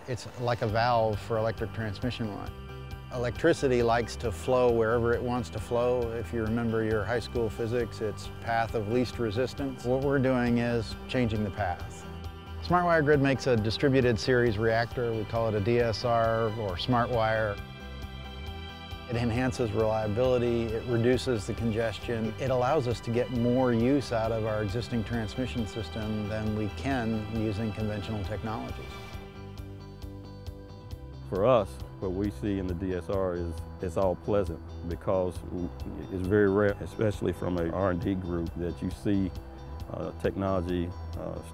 It's like a valve for electric transmission line. Electricity likes to flow wherever it wants to flow. If you remember your high school physics, it's path of least resistance. What we're doing is changing the path. SmartWire Grid makes a distributed series reactor. We call it a DSR or SmartWire. It enhances reliability, it reduces the congestion. It allows us to get more use out of our existing transmission system than we can using conventional technologies. For us, what we see in the DSR is it's all pleasant because it's very rare, especially from a R&D group, that you see technology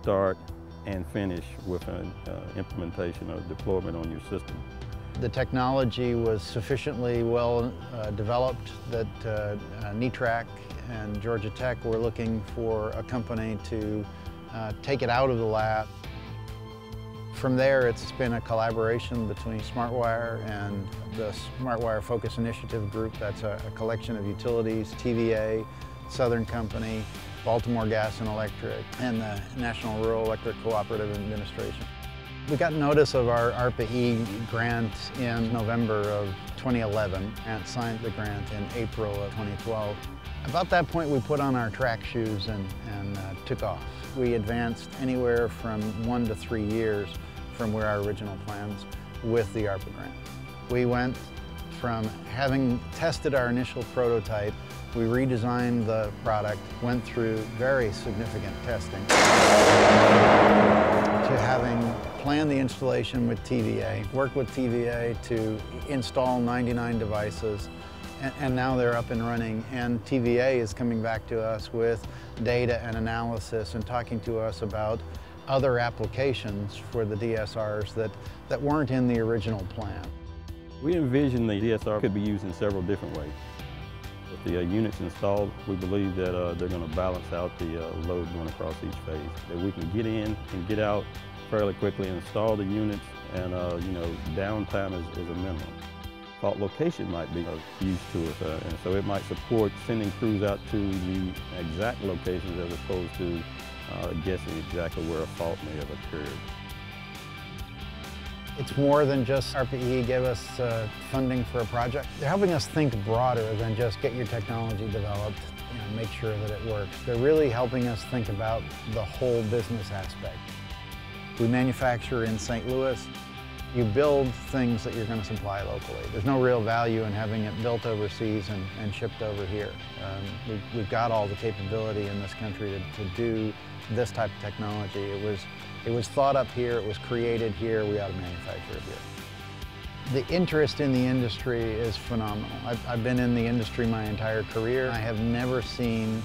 start and finish with an implementation or deployment on your system. The technology was sufficiently well developed that NEETRAC and Georgia Tech were looking for a company to take it out of the lab. From there, it's been a collaboration between SmartWire and the SmartWire Focus Initiative Group. That's a collection of utilities, TVA, Southern Company, Baltimore Gas and Electric, and the National Rural Electric Cooperative Administration. We got notice of our ARPA-E grant in November of 2011 and signed the grant in April of 2012. About that point, we put on our track shoes and took off. We advanced anywhere from 1 to 3 years from where our original plans with the ARPA grant. We went from having tested our initial prototype, we redesigned the product, went through very significant testing, to having planned the installation with TVA, worked with TVA to install 99 devices, and now they're up and running. And TVA is coming back to us with data and analysis and talking to us about other applications for the DSRs that weren't in the original plan. We envision the DSR could be used in several different ways. With the units installed, we believe that they're going to balance out the load going across each phase. That we can get in and get out fairly quickly, install the units, and downtime is a minimum. Fault location might be of use to us, and so it might support sending crews out to the exact locations as opposed to guessing exactly where a fault may have occurred. It's more than just ARPA-E gave us funding for a project. They're helping us think broader than just get your technology developed, make sure that it works. They're really helping us think about the whole business aspect. We manufacture in St. Louis. You build things that you're going to supply locally. There's no real value in having it built overseas and shipped over here. We've got all the capability in this country to do this type of technology. It was thought up here, it was created here, we ought to manufacture it here. The interest in the industry is phenomenal. I've been in the industry my entire career. I have never seen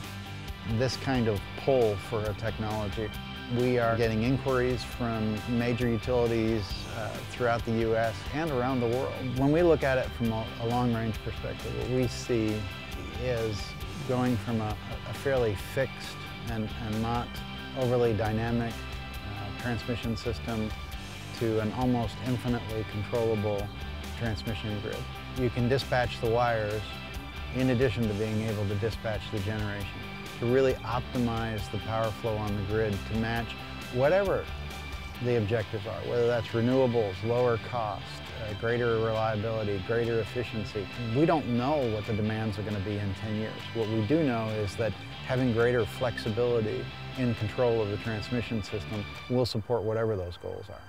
this kind of pull for a technology. We are getting inquiries from major utilities throughout the U.S. and around the world. When we look at it from a long-range perspective, what we see is going from a fairly fixed and not overly dynamic transmission system to an almost infinitely controllable transmission grid. You can dispatch the wires in addition to being able to dispatch the generation, to really optimize the power flow on the grid to match whatever the objectives are, whether that's renewables, lower cost, greater reliability, greater efficiency. We don't know what the demands are going to be in 10 years. What we do know is that having greater flexibility in control of the transmission system will support whatever those goals are.